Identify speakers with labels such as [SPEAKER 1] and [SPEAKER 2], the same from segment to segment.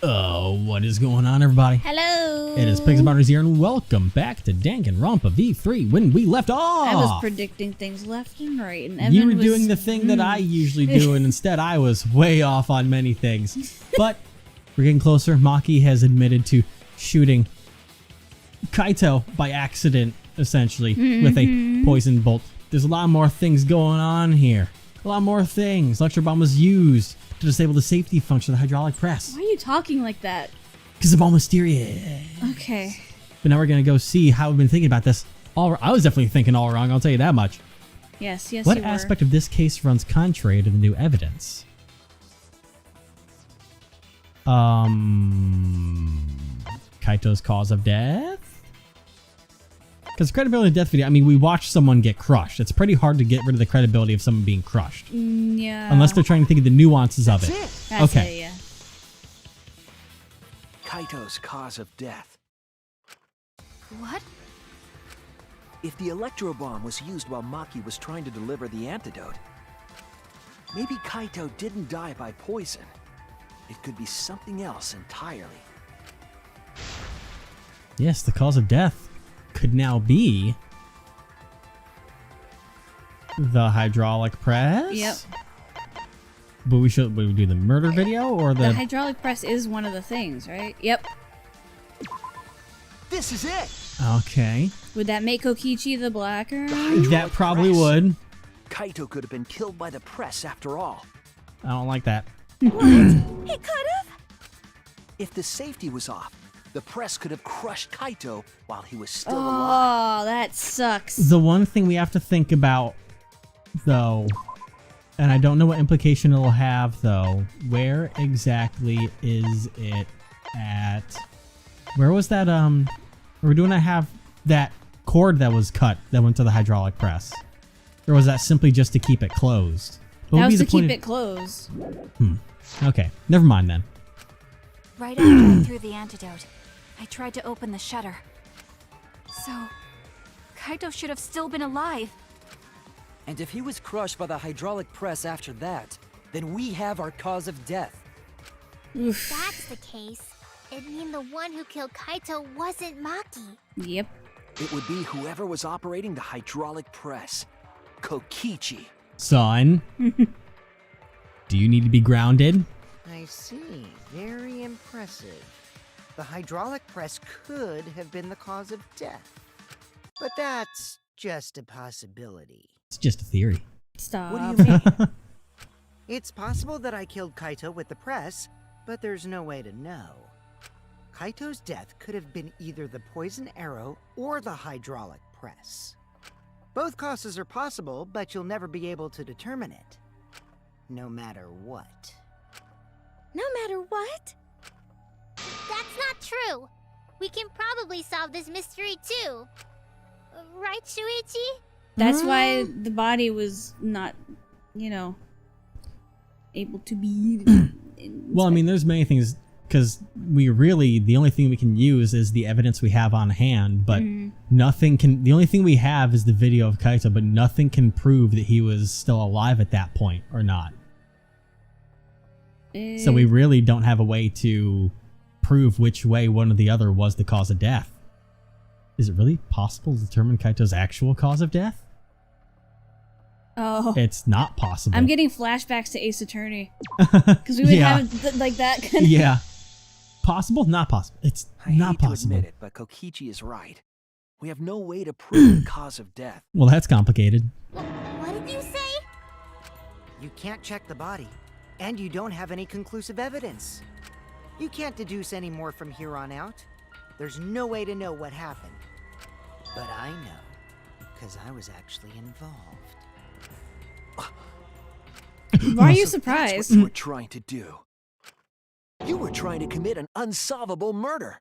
[SPEAKER 1] Oh, what is going on, everybody?
[SPEAKER 2] Hello.
[SPEAKER 1] It is Pigs and Butters here, and welcome back to Danganronpa V3 when we left off.
[SPEAKER 2] I was predicting things left and right, and Evan
[SPEAKER 1] you were doing the thing that I usually do, and instead I was way off on many things. But we're getting closer. Maki has admitted to shooting Kaito by accident, essentially, with a poison bolt. There's a lot more things going on here. A lot more things. Electro bomb was used to disable the safety function of the hydraulic press.
[SPEAKER 2] Why are you talking like that?
[SPEAKER 1] Because it's all mysterious.
[SPEAKER 2] Okay.
[SPEAKER 1] But now we're going to go see how we've been thinking about this. I was definitely thinking all wrong, I'll tell you that much.
[SPEAKER 2] Yes, yes,
[SPEAKER 1] What
[SPEAKER 2] you were.
[SPEAKER 1] aspect of this case runs contrary to the new evidence? Kaito's cause of death? Because credibility of death video, I mean, we watched someone get crushed. It's pretty hard to get rid of the credibility of someone being crushed.
[SPEAKER 2] Yeah.
[SPEAKER 1] Unless they're trying to think of the nuances of it.
[SPEAKER 2] That's
[SPEAKER 1] Okay.
[SPEAKER 2] it, yeah.
[SPEAKER 3] Kaito's cause of death.
[SPEAKER 4] What?
[SPEAKER 3] If the electro bomb was used while Maki was trying to deliver the antidote, maybe Kaito didn't die by poison. It could be something else entirely.
[SPEAKER 1] Yes, the cause of death could now be the hydraulic press.
[SPEAKER 2] Yep.
[SPEAKER 1] But we do the murder video or
[SPEAKER 2] The hydraulic press is one of the things, right? Yep.
[SPEAKER 3] This is it!
[SPEAKER 1] Okay.
[SPEAKER 2] Would that make Kokichi the blacker?
[SPEAKER 1] That probably would.
[SPEAKER 3] Kaito could have been killed by the press after all.
[SPEAKER 1] I don't like that.
[SPEAKER 4] He could have?
[SPEAKER 3] If the safety was off, the press could have crushed Kaito while he was still alive.
[SPEAKER 2] Oh, that sucks.
[SPEAKER 1] The one thing we have to think about, though, and I don't know what implication it'll have, though, where exactly is it at? Where was that, were we doing to have that cord that was cut that went to the hydraulic press? Or was that simply just to keep it closed? What
[SPEAKER 2] That
[SPEAKER 1] would be
[SPEAKER 2] was
[SPEAKER 1] the
[SPEAKER 2] to
[SPEAKER 1] point
[SPEAKER 2] keep
[SPEAKER 1] of-
[SPEAKER 2] it closed.
[SPEAKER 1] Okay, never mind then.
[SPEAKER 4] Right after I threw the antidote, I tried to open the shutter. So, Kaito should have still been alive.
[SPEAKER 5] And if he was crushed by the hydraulic press after that, then we have our cause of death.
[SPEAKER 2] Oof.
[SPEAKER 6] That's the case. It'd mean the one who killed Kaito wasn't Maki.
[SPEAKER 2] Yep.
[SPEAKER 3] It would be whoever was operating the hydraulic press. Kokichi.
[SPEAKER 1] Son, do you need to be grounded?
[SPEAKER 7] I see. Very impressive. The hydraulic press could have been the cause of death. But that's just a possibility.
[SPEAKER 1] It's just a theory.
[SPEAKER 2] Stop.
[SPEAKER 3] What do you mean?
[SPEAKER 7] It's possible that I killed Kaito with the press, but there's no way to know. Kaito's death could have been either the poison arrow or the hydraulic press. Both causes are possible, but you'll never be able to determine it. No matter what.
[SPEAKER 6] No matter what? That's not true. We can probably solve this mystery too. Right, Shuichi?
[SPEAKER 2] That's why the body was not, able to be.
[SPEAKER 1] Well, I mean, there's many things, because we really, the only thing we can use is the evidence we have on hand, but nothing can, the only thing we have is the video of Kaito, but nothing can prove that he was still alive at that point or not. So we really don't have a way to prove which way one or the other was the cause of death. Is it really possible to determine Kaito's actual cause of death?
[SPEAKER 2] Oh.
[SPEAKER 1] It's not possible.
[SPEAKER 2] I'm getting flashbacks to Ace Attorney. Because we would have like that kind of...
[SPEAKER 1] Yeah. Possible? Not possible. It's
[SPEAKER 3] I
[SPEAKER 1] not
[SPEAKER 3] hate
[SPEAKER 1] possible.
[SPEAKER 3] to admit it, but Kokichi is right. We have no way to prove the cause of death.
[SPEAKER 1] Well, that's complicated.
[SPEAKER 6] What did you say?
[SPEAKER 7] You can't check the body, and you don't have any conclusive evidence. You can't deduce any more from here on out. There's no way to know what happened. But I know, because I was actually involved.
[SPEAKER 2] Why are you
[SPEAKER 3] That's
[SPEAKER 2] surprised?
[SPEAKER 3] what you were trying to do. You were trying to commit an unsolvable murder.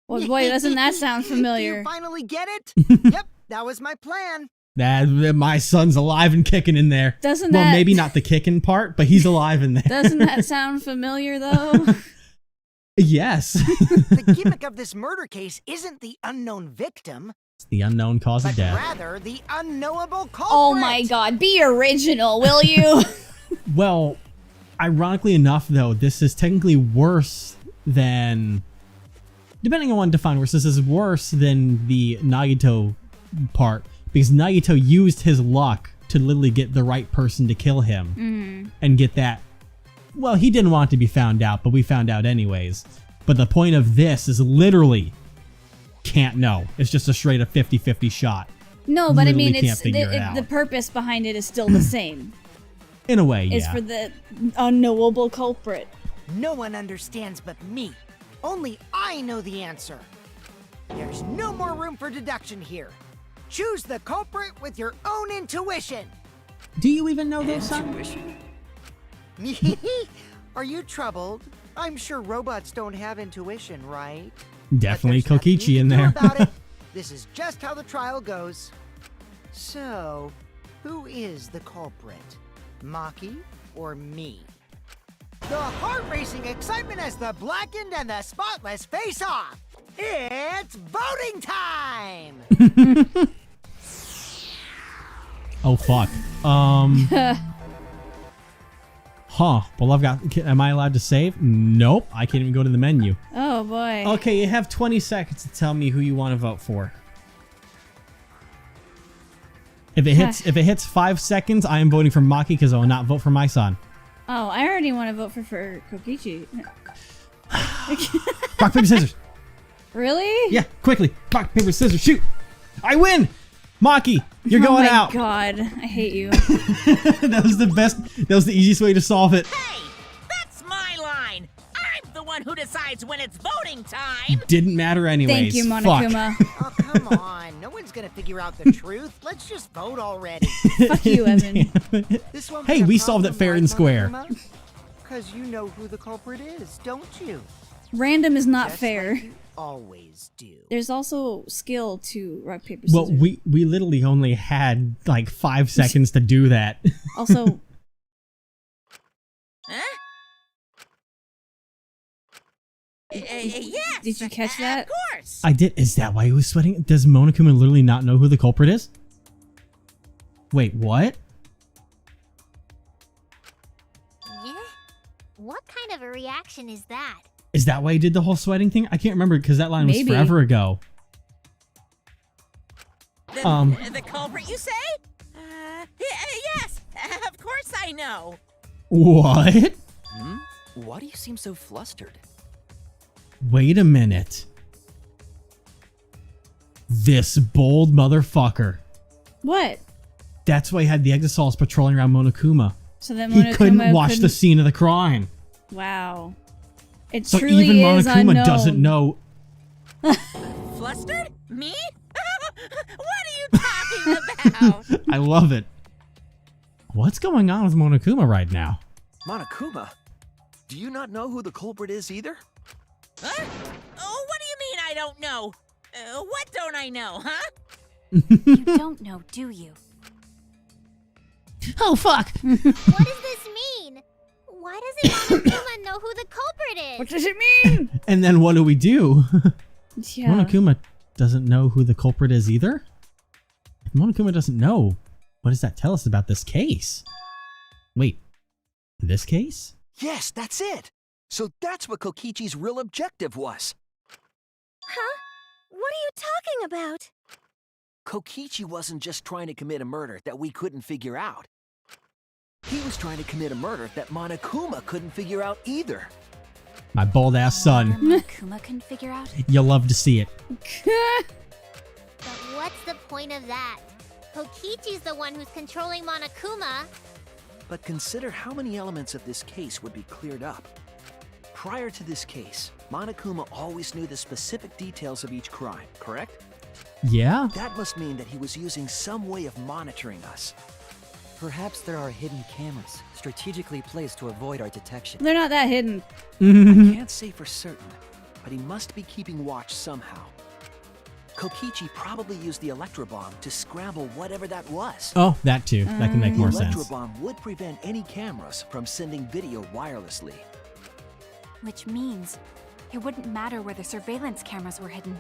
[SPEAKER 2] Well, boy, doesn't that sound
[SPEAKER 7] Do
[SPEAKER 2] familiar?
[SPEAKER 7] you finally get it? Yep, that was my plan.
[SPEAKER 1] That my son's alive and kicking in there.
[SPEAKER 2] Doesn't
[SPEAKER 1] well,
[SPEAKER 2] that...
[SPEAKER 1] maybe not the kicking part, but he's alive in there.
[SPEAKER 2] Doesn't that sound familiar, though?
[SPEAKER 1] Yes.
[SPEAKER 7] The gimmick of this murder case isn't the unknown victim,
[SPEAKER 1] It's the unknown cause of
[SPEAKER 7] but
[SPEAKER 1] death.
[SPEAKER 7] rather the unknowable culprit.
[SPEAKER 2] Oh my god, be original, will you?
[SPEAKER 1] Well, ironically enough, though, this is technically worse then depending on what define worse, this is worse than the Nagito part because Nagito used his luck to literally get the right person to kill him and get that. Well, he didn't want it to be found out, but we found out anyways. But the point of this is literally can't know. It's just a straight up 50-50 shot.
[SPEAKER 2] No, but
[SPEAKER 1] Literally
[SPEAKER 2] I mean,
[SPEAKER 1] can't figure it out.
[SPEAKER 2] the purpose behind it is still the same.
[SPEAKER 1] In a way, yeah.
[SPEAKER 2] It's for the unknowable culprit.
[SPEAKER 7] No one understands but me. Only I know the answer. There's no more room for deduction here. Choose the culprit with your own intuition.
[SPEAKER 1] Do you even know those, son?
[SPEAKER 7] Are you troubled? I'm sure robots don't have intuition, right?
[SPEAKER 1] Definitely
[SPEAKER 7] But there's nothing
[SPEAKER 1] Kokichi
[SPEAKER 7] you
[SPEAKER 1] in
[SPEAKER 7] can do
[SPEAKER 1] there.
[SPEAKER 7] about it. This is just how the trial goes. So, who is the culprit? Maki or me? The heart-racing excitement as the blackened and the spotless face off. It's voting time!
[SPEAKER 1] Oh fuck. Huh. Well, I've got. Am I allowed to save? Nope. I can't even go to the menu.
[SPEAKER 2] Oh boy.
[SPEAKER 1] Okay, you have 20 seconds to tell me who you want to vote for. If it hits 5 seconds, I am voting for Maki because I will not vote for my son.
[SPEAKER 2] Oh, I already want to vote for Kokichi.
[SPEAKER 1] Rock, paper, scissors.
[SPEAKER 2] Really?
[SPEAKER 1] Yeah, quickly. Rock, paper, scissors, shoot. I win. Maki, you're going out.
[SPEAKER 2] Oh my god, I hate you.
[SPEAKER 1] That was the best. That was the easiest way to solve it.
[SPEAKER 8] Hey, that's my line. I'm the one who decides when it's voting time.
[SPEAKER 1] Didn't matter anyways.
[SPEAKER 2] Thank you,
[SPEAKER 1] Fuck.
[SPEAKER 2] Monokuma.
[SPEAKER 7] Oh, come on. No one's gonna figure out the truth. Let's just vote already.
[SPEAKER 2] Fuck you, Evan.
[SPEAKER 7] This won't
[SPEAKER 1] Hey,
[SPEAKER 7] be a
[SPEAKER 1] we solved it
[SPEAKER 7] problem,
[SPEAKER 1] fair
[SPEAKER 7] right,
[SPEAKER 1] and square.
[SPEAKER 7] Because you know who the culprit is, don't you?
[SPEAKER 2] Random is not
[SPEAKER 7] Just
[SPEAKER 2] fair.
[SPEAKER 7] like you always do.
[SPEAKER 2] There's also skill to rock, paper, scissors.
[SPEAKER 1] Well, we literally only had like 5 seconds to do that.
[SPEAKER 2] Also,
[SPEAKER 8] Huh? Yes.
[SPEAKER 2] Did you catch that?
[SPEAKER 8] Of course.
[SPEAKER 1] I did. Is that why he was sweating? Does Monokuma literally not know who the culprit is? Wait, what?
[SPEAKER 6] Yeah? What kind of a reaction is that?
[SPEAKER 1] Is that why he did the whole sweating thing? I can't remember because that line was
[SPEAKER 2] Maybe.
[SPEAKER 1] forever ago.
[SPEAKER 8] The culprit, you say? Yes. Of course I know.
[SPEAKER 1] What?
[SPEAKER 5] Why do you seem so flustered?
[SPEAKER 1] Wait a minute. This bold motherfucker.
[SPEAKER 2] what?
[SPEAKER 1] That's why he had the Exosols patrolling around Monokuma.
[SPEAKER 2] So that
[SPEAKER 1] He
[SPEAKER 2] Monokuma
[SPEAKER 1] couldn't watch the scene of the crime.
[SPEAKER 2] Wow. It
[SPEAKER 1] So
[SPEAKER 2] truly
[SPEAKER 1] even
[SPEAKER 2] is
[SPEAKER 1] Monokuma
[SPEAKER 2] unknown.
[SPEAKER 1] doesn't know.
[SPEAKER 8] Flustered? Me? What are you talking about?
[SPEAKER 1] I love it. What's going on with Monokuma right now?
[SPEAKER 3] Monokuma, do you not know who the culprit is either?
[SPEAKER 8] Huh? Oh, what do you mean I don't know? What don't I know, huh?
[SPEAKER 4] You don't know, do you?
[SPEAKER 1] Oh, fuck.
[SPEAKER 6] What does this mean? Why doesn't Monokuma know who the culprit is?
[SPEAKER 2] What does it mean?
[SPEAKER 1] And then what do we do?
[SPEAKER 2] Yeah.
[SPEAKER 1] Monokuma doesn't know who the culprit is either? If Monokuma doesn't know, what does that tell us about this case? Wait, this case?
[SPEAKER 3] Yes, that's it. So that's what Kokichi's real objective was.
[SPEAKER 6] Huh? What are you talking about?
[SPEAKER 3] Kokichi wasn't just trying to commit a murder that we couldn't figure out. He was trying to commit a murder that Monokuma couldn't figure out either.
[SPEAKER 1] My bold ass son.
[SPEAKER 4] Monokuma can figure out?
[SPEAKER 1] You'll love to see it.
[SPEAKER 6] But what's the point of that? Kokichi's the one who's controlling Monokuma.
[SPEAKER 3] But consider how many elements of this case would be cleared up. Prior to this case, Monokuma always knew the specific details of each crime, correct?
[SPEAKER 1] Yeah?
[SPEAKER 3] That must mean that he was using some way of monitoring us.
[SPEAKER 5] Perhaps there are hidden cameras strategically placed to avoid our detection.
[SPEAKER 2] They're not that hidden.
[SPEAKER 1] Mm-hmm.
[SPEAKER 3] I can't say for certain, but he must be keeping watch somehow. Kokichi probably used the Electro Bomb to scramble whatever that was.
[SPEAKER 1] Oh, that too. That can make
[SPEAKER 3] The
[SPEAKER 1] more
[SPEAKER 3] Electro
[SPEAKER 1] sense.
[SPEAKER 3] Bomb would prevent any cameras from sending video wirelessly.
[SPEAKER 4] Which means it wouldn't matter where the surveillance cameras were hidden.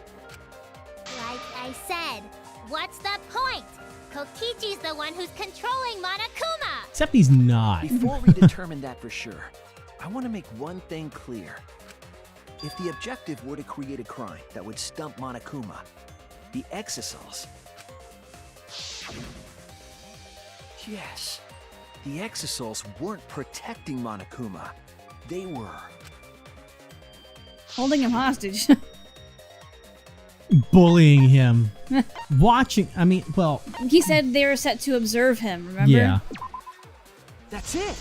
[SPEAKER 6] Like I said, what's the point? Kokichi's the one who's controlling Monokuma.
[SPEAKER 1] Except he's not.
[SPEAKER 3] Before we determine that for sure, I want to make one thing clear. If the objective were to create a crime that would stump Monokuma, the Exisals... Yes, the Exisals weren't protecting Monokuma. They were...
[SPEAKER 2] Holding him hostage.
[SPEAKER 1] Bullying him. Watching, I mean, well...
[SPEAKER 2] He said they were set to observe him, remember?
[SPEAKER 1] Yeah.
[SPEAKER 3] That's it!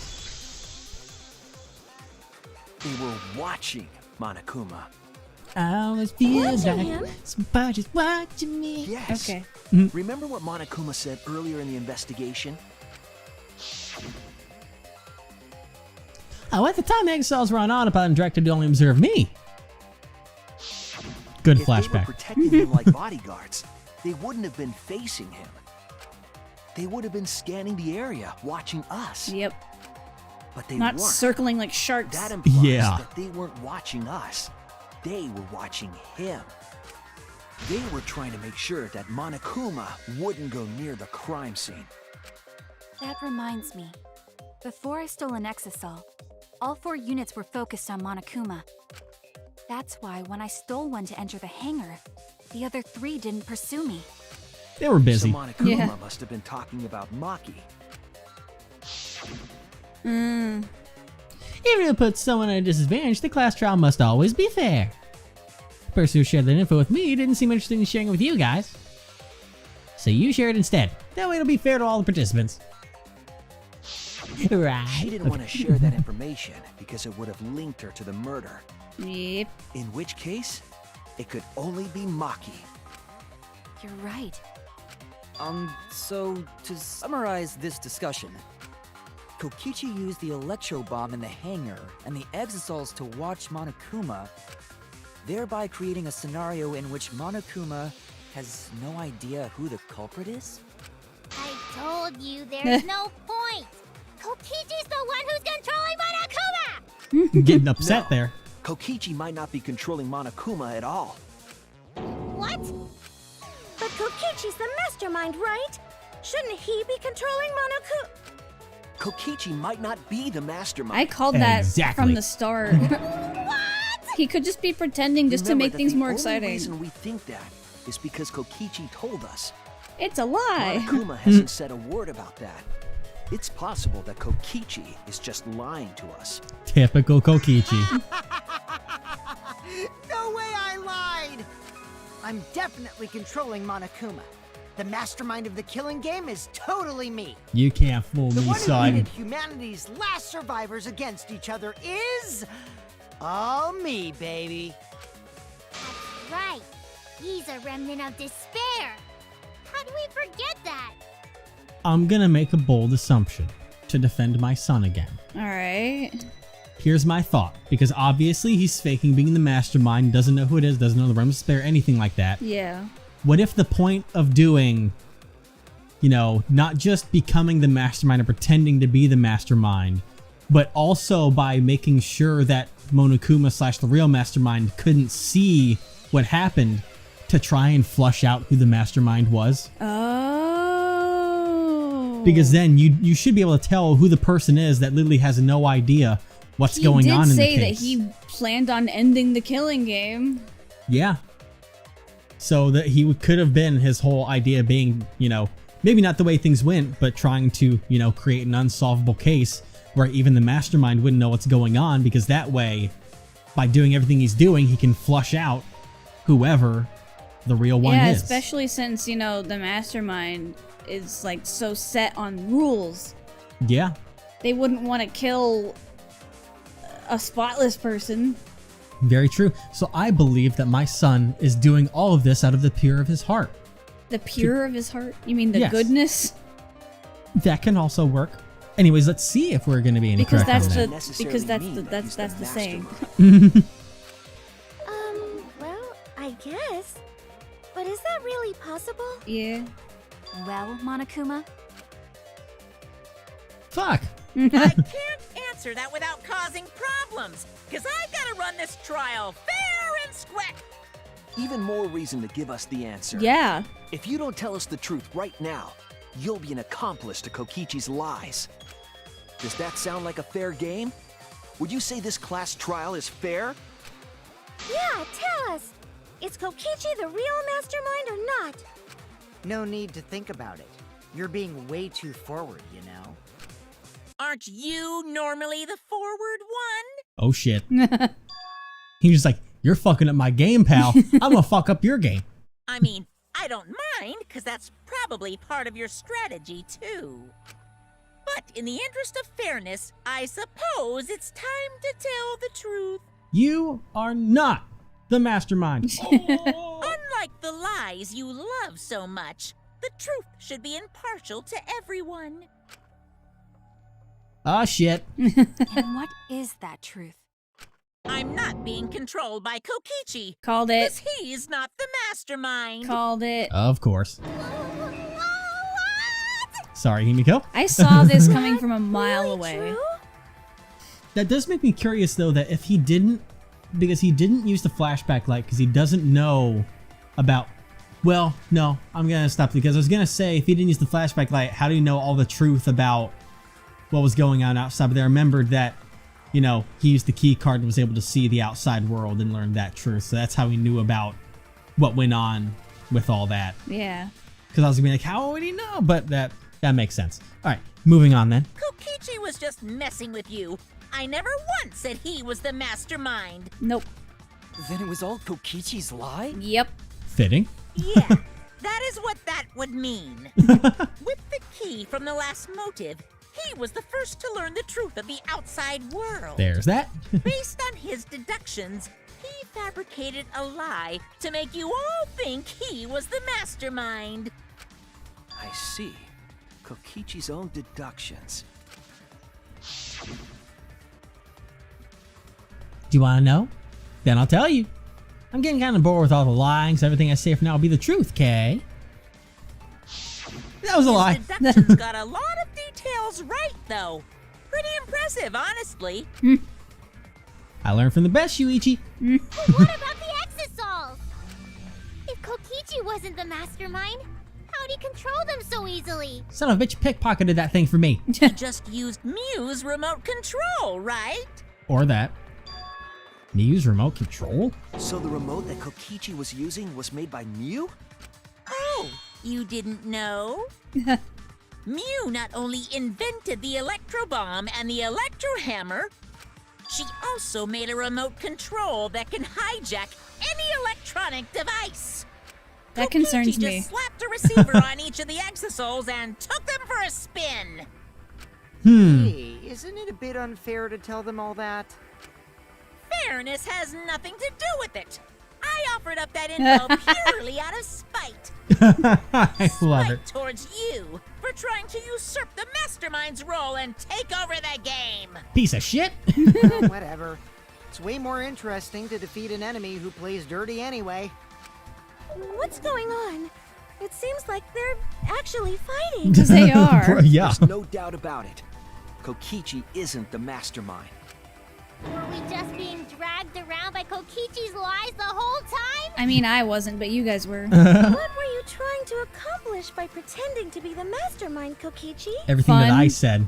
[SPEAKER 3] They were watching Monokuma.
[SPEAKER 1] I always feel
[SPEAKER 6] Watching
[SPEAKER 1] like
[SPEAKER 6] him?
[SPEAKER 1] somebody's watching me.
[SPEAKER 3] Yes.
[SPEAKER 2] Okay.
[SPEAKER 3] Remember what Monokuma said earlier in the investigation?
[SPEAKER 1] Oh, at the time, the Exiles were on autopilot and directed to only observe me. Good
[SPEAKER 3] If they were
[SPEAKER 1] flashback.
[SPEAKER 3] protecting him like bodyguards, they wouldn't have been facing him. They would have been scanning the area, watching us.
[SPEAKER 2] Yep.
[SPEAKER 3] But they
[SPEAKER 2] Not
[SPEAKER 3] weren't.
[SPEAKER 2] circling like sharks.
[SPEAKER 3] That implies
[SPEAKER 1] Yeah.
[SPEAKER 3] that they weren't watching us. They were watching him. They were trying to make sure that Monokuma wouldn't go near the crime scene.
[SPEAKER 4] That reminds me. Before I stole an Exisal, all 4 units were focused on Monokuma. That's why when I stole one to enter the hangar, the other 3 didn't pursue me.
[SPEAKER 1] They were busy.
[SPEAKER 3] So Monokuma
[SPEAKER 2] Yeah.
[SPEAKER 3] must have been talking about Maki.
[SPEAKER 2] Mm.
[SPEAKER 1] Even if it puts someone at a disadvantage, the class trial must always be fair. The person who shared that info with me didn't seem interested in sharing it with you guys. So you share it instead. That way it'll be fair to all the participants. Right.
[SPEAKER 3] She didn't want to share that information because it would have linked her to the murder.
[SPEAKER 2] Yep.
[SPEAKER 3] In which case, it could only be Maki.
[SPEAKER 4] You're right.
[SPEAKER 5] So to summarize this discussion, Kokichi used the electro bomb in the hangar and the Exisals to watch Monokuma, thereby creating a scenario in which Monokuma has no idea who the culprit is?
[SPEAKER 6] I told you there's no point. Kokichi's the one who's controlling Monokuma!
[SPEAKER 1] Getting upset
[SPEAKER 3] No.
[SPEAKER 1] there.
[SPEAKER 3] Kokichi might not be controlling Monokuma at all.
[SPEAKER 6] What? But Kokichi's the mastermind, right? Shouldn't he be controlling Monokuma?
[SPEAKER 3] Kokichi might not be the mastermind.
[SPEAKER 2] I called that
[SPEAKER 1] Exactly.
[SPEAKER 2] from the start. He could just be pretending just to
[SPEAKER 3] Remember
[SPEAKER 2] make
[SPEAKER 3] that
[SPEAKER 2] things
[SPEAKER 3] the
[SPEAKER 2] more
[SPEAKER 3] only
[SPEAKER 2] exciting.
[SPEAKER 3] reason we think that is because Kokichi told us.
[SPEAKER 2] It's a lie.
[SPEAKER 3] Monokuma hasn't said a word about that. It's possible that Kokichi is just lying to us.
[SPEAKER 1] Typical Kokichi.
[SPEAKER 7] No way I lied! I'm definitely controlling Monokuma. The mastermind of the killing game is totally me.
[SPEAKER 1] You can't fool
[SPEAKER 7] The
[SPEAKER 1] me,
[SPEAKER 7] one who
[SPEAKER 1] son.
[SPEAKER 7] pitted humanity's last survivors against each other is... all me, baby.
[SPEAKER 6] That's right. He's a remnant of despair. How do we forget that?
[SPEAKER 1] I'm gonna make a bold assumption to defend my son again.
[SPEAKER 2] Alright.
[SPEAKER 1] Here's my thought, because obviously he's faking being the mastermind, doesn't know who it is, doesn't know the realm of despair, anything like that.
[SPEAKER 2] Yeah.
[SPEAKER 1] What if the point of doing, you know, not just becoming the mastermind or pretending to be the mastermind, but also by making sure that Monokuma / the real mastermind couldn't see what happened to try and flush out who the mastermind was?
[SPEAKER 2] Oh.
[SPEAKER 1] Because then you should be able to tell who the person is that literally has no idea what's going on in the case.
[SPEAKER 2] He did say that he planned on ending the killing game.
[SPEAKER 1] Yeah. So that he could have been his whole idea being, you know, maybe not the way things went, but trying to, you know, create an unsolvable case where even the mastermind wouldn't know what's going on, because that way, by doing everything he's doing, he can flush out whoever the real one
[SPEAKER 2] Yeah,
[SPEAKER 1] is.
[SPEAKER 2] especially since, you know, the mastermind is like so set on rules.
[SPEAKER 1] Yeah.
[SPEAKER 2] They wouldn't want to kill a spotless person.
[SPEAKER 1] Very true. So I believe that my son is doing all of this out of the pure of his heart.
[SPEAKER 2] The pure of his heart? You mean the
[SPEAKER 1] Yes.
[SPEAKER 2] goodness?
[SPEAKER 1] That can also work. Anyways, let's see if we're going to be any
[SPEAKER 2] Because
[SPEAKER 1] correct
[SPEAKER 2] that's
[SPEAKER 1] on
[SPEAKER 2] the
[SPEAKER 1] that.
[SPEAKER 3] Necessarily
[SPEAKER 2] because that's
[SPEAKER 3] mean
[SPEAKER 2] the
[SPEAKER 3] that
[SPEAKER 2] that's
[SPEAKER 3] he's
[SPEAKER 2] that's the saying.
[SPEAKER 3] mastermind.
[SPEAKER 6] Well, I guess. But is that really possible?
[SPEAKER 2] Yeah.
[SPEAKER 4] Well, Monokuma,
[SPEAKER 1] Fuck.
[SPEAKER 8] I can't answer that without causing problems, because I've got to run this trial fair and square.
[SPEAKER 3] Even more reason to give us the answer.
[SPEAKER 2] Yeah.
[SPEAKER 3] If you don't tell us the truth right now, you'll be an accomplice to Kokichi's lies. Does that sound like a fair game? Would you say this class trial is fair?
[SPEAKER 6] Yeah, tell us. Is Kokichi the real mastermind or not?
[SPEAKER 7] No need to think about it. You're being way too forward, you know.
[SPEAKER 8] Aren't you normally the forward one?
[SPEAKER 1] Oh shit. He was like, you're fucking up my game, pal. I'm gonna fuck up your game.
[SPEAKER 8] I mean, I don't mind, because that's probably part of your strategy, too. But in the interest of fairness, I suppose it's time to tell the truth.
[SPEAKER 1] You are not the mastermind.
[SPEAKER 8] Unlike the lies you love so much, the truth should be impartial to everyone.
[SPEAKER 1] Ah, shit.
[SPEAKER 4] And what is that truth?
[SPEAKER 8] I'm not being controlled by Kokichi.
[SPEAKER 2] Called
[SPEAKER 8] Because
[SPEAKER 2] it.
[SPEAKER 8] he's not the mastermind.
[SPEAKER 2] Called it.
[SPEAKER 1] Of course. Sorry, Himiko.
[SPEAKER 2] I saw this coming from a mile away.
[SPEAKER 6] True?
[SPEAKER 1] That does make me curious, though, that if he didn't, because he didn't use the flashback light, because he doesn't know about, well, no, I'm going to stop, because I was going to say, if he didn't use the flashback light, how do you know all the truth about what was going on outside? But I remembered that, you know, he used the key card and was able to see the outside world and learn that truth. So that's how he knew about what went on with all that.
[SPEAKER 2] Yeah.
[SPEAKER 1] Because I was going to be like, how would he know? But that makes sense. All right, moving on then.
[SPEAKER 8] Kokichi was just messing with you. I never once said he was the mastermind.
[SPEAKER 2] Nope.
[SPEAKER 5] Then it was all Kokichi's lie?
[SPEAKER 2] Yep.
[SPEAKER 1] Fitting.
[SPEAKER 8] Yeah, that is what that would mean. With the key from the last motive, he was the first to learn the truth of the outside world.
[SPEAKER 1] There's that.
[SPEAKER 8] Based on his deductions, he fabricated a lie to make you all think he was the mastermind.
[SPEAKER 3] I see. Kokichi's own deductions.
[SPEAKER 1] Do you want to know? Then I'll tell you. I'm getting kind of bored with all the lying, so everything I say from now will be the truth, Kay. That was a lie.
[SPEAKER 8] His deductions got a lot of details right, though. Pretty impressive, honestly.
[SPEAKER 1] I learned from the best, Shuichi.
[SPEAKER 6] What about the Exosols? If Kokichi wasn't the mastermind, how'd he control them so easily?
[SPEAKER 1] Son of a bitch pickpocketed that thing for me.
[SPEAKER 8] He just used Mew's remote control, right?
[SPEAKER 1] Or that. Mew's remote control?
[SPEAKER 3] So the remote that Kokichi was using was made by Mew?
[SPEAKER 8] Oh, you didn't know? Mew not only invented the electro bomb and the electro hammer, she also made a remote control that can hijack any electronic device.
[SPEAKER 2] That
[SPEAKER 8] Kokichi
[SPEAKER 2] concerns me.
[SPEAKER 8] just slapped a receiver on each of the exosols and took them for a spin.
[SPEAKER 7] Hey, isn't it a bit unfair to tell them all that?
[SPEAKER 8] Fairness has nothing to do with it. I offered up that info purely out of spite.
[SPEAKER 1] I love
[SPEAKER 8] Spite
[SPEAKER 1] it.
[SPEAKER 8] towards you for trying to usurp the mastermind's role and take over the game.
[SPEAKER 1] Piece of shit.
[SPEAKER 7] Oh, whatever. It's way more interesting to defeat an enemy who plays dirty anyway.
[SPEAKER 6] What's going on? It seems like they're actually fighting.
[SPEAKER 2] Because they are.
[SPEAKER 1] Yeah.
[SPEAKER 3] There's no doubt about it. Kokichi isn't the mastermind.
[SPEAKER 6] Were we just being dragged around by Kokichi's lies the whole time?
[SPEAKER 2] I mean, I wasn't, but you guys were.
[SPEAKER 6] What were you trying to accomplish by pretending to be the mastermind, Kokichi?
[SPEAKER 1] Everything that
[SPEAKER 2] Fun.
[SPEAKER 1] I said.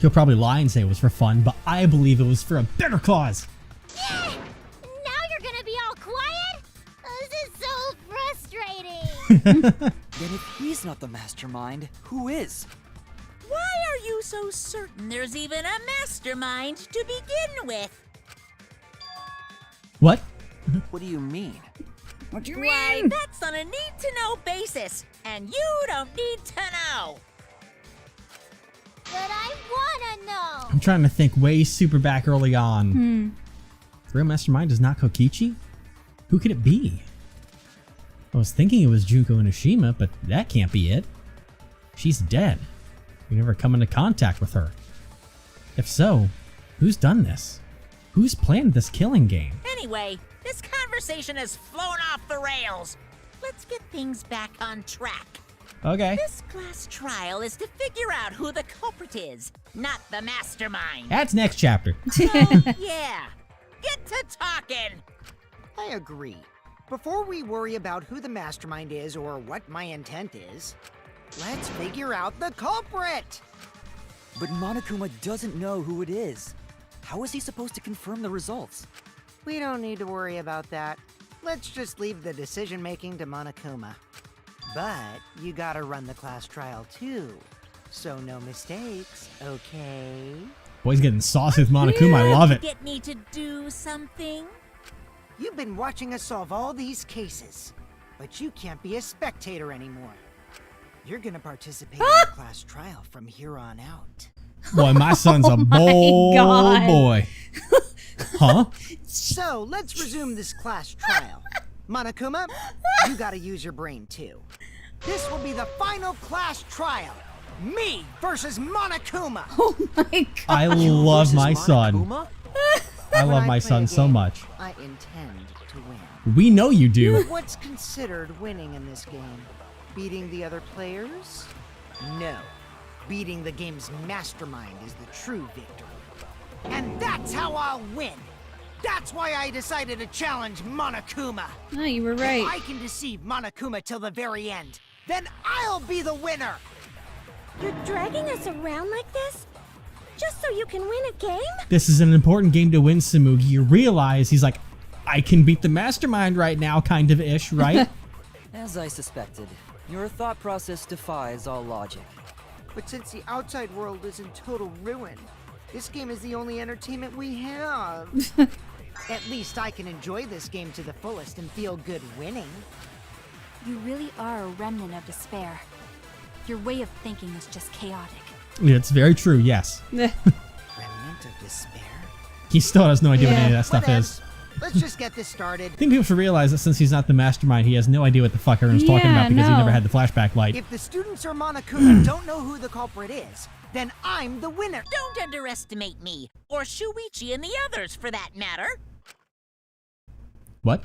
[SPEAKER 1] He'll probably lie and say it was for fun, but I believe it was for a better cause.
[SPEAKER 6] Yeah! Now you're gonna be all quiet? This is so frustrating.
[SPEAKER 5] Then if he's not the mastermind, who is?
[SPEAKER 8] Why are you so certain there's even a mastermind to begin with?
[SPEAKER 1] What?
[SPEAKER 3] What do you mean?
[SPEAKER 2] What do you
[SPEAKER 8] Why,
[SPEAKER 2] mean?
[SPEAKER 8] that's on a need-to-know basis, and you don't need to know.
[SPEAKER 6] But I wanna know.
[SPEAKER 1] I'm trying to think way super back early on. The real mastermind is not Kokichi? Who could it be? I was thinking it was Junko Inoshima, but that can't be it. She's dead. We never come into contact with her. If so, who's done this? Who's planned this killing game?
[SPEAKER 8] Anyway, this conversation has flown off the rails. Let's get things back on track.
[SPEAKER 1] Okay.
[SPEAKER 8] This class trial is to figure out who the culprit is, not the mastermind.
[SPEAKER 1] That's next chapter.
[SPEAKER 8] So, yeah, get to talking.
[SPEAKER 7] I agree. Before we worry about who the mastermind is or what my intent is, let's figure out the culprit!
[SPEAKER 5] But Monokuma doesn't know who it is. How is he supposed to confirm the results?
[SPEAKER 7] We don't need to worry about that. Let's just leave the decision-making to Monokuma. But you gotta run the class trial too, so no mistakes, okay?
[SPEAKER 1] Boy's getting saucy with Monokuma. I love it.
[SPEAKER 8] Get me to do something?
[SPEAKER 7] You've been watching us solve all these cases, but you can't be a spectator anymore. You're gonna participate in the class trial from here on out.
[SPEAKER 1] Boy, my son's a bold
[SPEAKER 2] God.
[SPEAKER 1] boy. Huh?
[SPEAKER 7] So, let's resume this class trial. Monokuma, you gotta use your brain too. This will be the final class trial. Me versus Monokuma.
[SPEAKER 2] Oh my god.
[SPEAKER 1] I love
[SPEAKER 3] Versus
[SPEAKER 1] my son.
[SPEAKER 3] Monokuma?
[SPEAKER 1] I
[SPEAKER 7] When
[SPEAKER 1] love my
[SPEAKER 7] play
[SPEAKER 1] son
[SPEAKER 7] a
[SPEAKER 1] so
[SPEAKER 7] game,
[SPEAKER 1] much.
[SPEAKER 7] I intend to win.
[SPEAKER 1] We know you do.
[SPEAKER 7] What's considered winning in this game? Beating the other players? No. Beating the game's mastermind is the true victory. And that's how I'll win! That's why I decided to challenge Monokuma!
[SPEAKER 2] No, you were
[SPEAKER 7] If
[SPEAKER 2] right.
[SPEAKER 7] I can deceive Monokuma till the very end, then I'll be the winner!
[SPEAKER 6] You're dragging us around like this? Just so you can win a game?
[SPEAKER 1] This is an important game to win, Samugi. You realize he's like, I can beat the mastermind right now, kind of ish, right?
[SPEAKER 5] As I suspected, your thought process defies all logic.
[SPEAKER 7] But since the outside world is in total ruin, this game is the only entertainment we have. At least I can enjoy this game to the fullest and feel good winning.
[SPEAKER 4] You really are a remnant of despair. Your way of thinking is just chaotic.
[SPEAKER 1] It's very true, yes.
[SPEAKER 7] Remnant of despair?
[SPEAKER 1] He still has no idea what
[SPEAKER 2] Yeah.
[SPEAKER 1] any of that stuff
[SPEAKER 7] Whatevs.
[SPEAKER 1] is.
[SPEAKER 7] Let's just get this started.
[SPEAKER 1] I think people should realize that since he's not the mastermind, he has no idea what the fuck everyone's talking
[SPEAKER 2] Yeah,
[SPEAKER 1] about because he
[SPEAKER 2] no.
[SPEAKER 1] never had the flashback light.
[SPEAKER 7] If the students or Monokuma don't know who the culprit is, then I'm the winner.
[SPEAKER 8] Don't underestimate me, or Shuichi and the others for that matter.
[SPEAKER 1] What?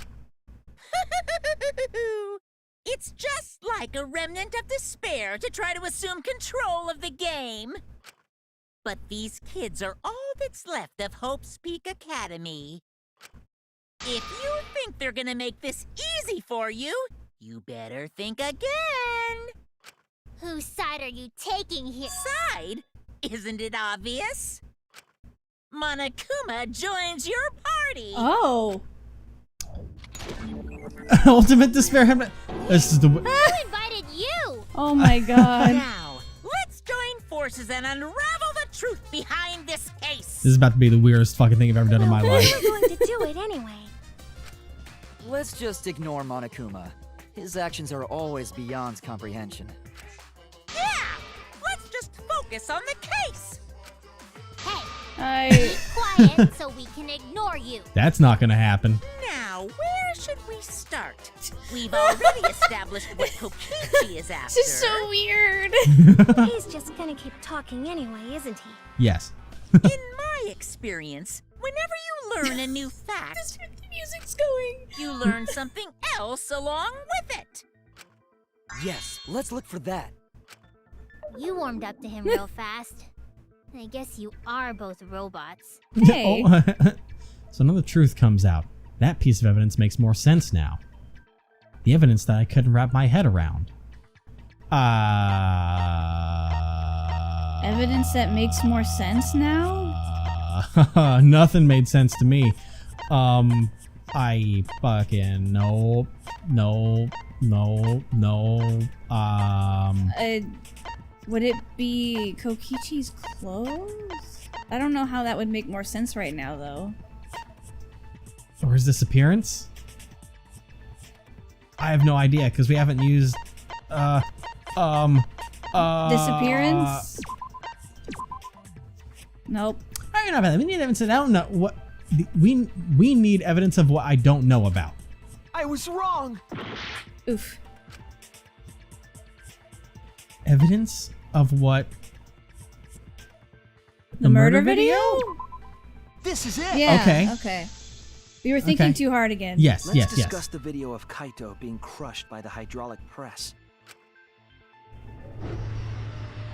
[SPEAKER 8] It's just like a remnant of despair to try to assume control of the game. But these kids are all that's left of Hope's Peak Academy. If you think they're gonna make this easy for you, you better think again.
[SPEAKER 6] Whose side are you taking here?
[SPEAKER 8] Side? Isn't it obvious? Monokuma joins your party.
[SPEAKER 2] Oh.
[SPEAKER 1] Ultimate despair. This is the.
[SPEAKER 6] Who invited you?
[SPEAKER 2] Oh my god.
[SPEAKER 8] Now, let's join forces and unravel the truth behind this case.
[SPEAKER 1] This is about to be the weirdest fucking thing I've ever done in my life.
[SPEAKER 6] We're going to do it anyway.
[SPEAKER 5] Let's just ignore Monokuma. His actions are always beyond comprehension.
[SPEAKER 8] Yeah! Let's just focus on the case!
[SPEAKER 6] Hey,
[SPEAKER 2] I.
[SPEAKER 6] quiet so we can ignore you.
[SPEAKER 1] That's not gonna happen.
[SPEAKER 8] Now, where should we start? We've already established what Kokichi is after.
[SPEAKER 2] This is so weird.
[SPEAKER 6] He's just gonna keep talking anyway, isn't he?
[SPEAKER 1] Yes.
[SPEAKER 8] In my experience, whenever you learn a new fact,
[SPEAKER 2] The music's going.
[SPEAKER 8] you learn something else along with it.
[SPEAKER 5] Yes, let's look for that.
[SPEAKER 6] You warmed up to him real fast. I guess you are both robots.
[SPEAKER 2] Hey.
[SPEAKER 1] Oh, so another truth comes out. That piece of evidence makes more sense now. The evidence that I couldn't wrap my head around.
[SPEAKER 2] Evidence that makes more sense now?
[SPEAKER 1] Nothing made sense to me. I fucking no.
[SPEAKER 2] Would it be Kokichi's clothes? I don't know how that would make more sense right now, though.
[SPEAKER 1] Or his disappearance? I have no idea because we haven't used.
[SPEAKER 2] Disappearance? Nope.
[SPEAKER 1] I don't know about that. We need evidence. I don't know what. We need evidence of what I don't know about.
[SPEAKER 3] I was wrong.
[SPEAKER 2] Oof.
[SPEAKER 1] Evidence of what?
[SPEAKER 2] The murder video?
[SPEAKER 3] This is it.
[SPEAKER 2] Yeah.
[SPEAKER 1] Okay.
[SPEAKER 2] Okay. We were thinking
[SPEAKER 1] Okay.
[SPEAKER 2] too hard again.
[SPEAKER 1] Yes,
[SPEAKER 3] Let's
[SPEAKER 1] yes,
[SPEAKER 3] discuss
[SPEAKER 1] yes.
[SPEAKER 3] the video of Kaito being crushed by the hydraulic press.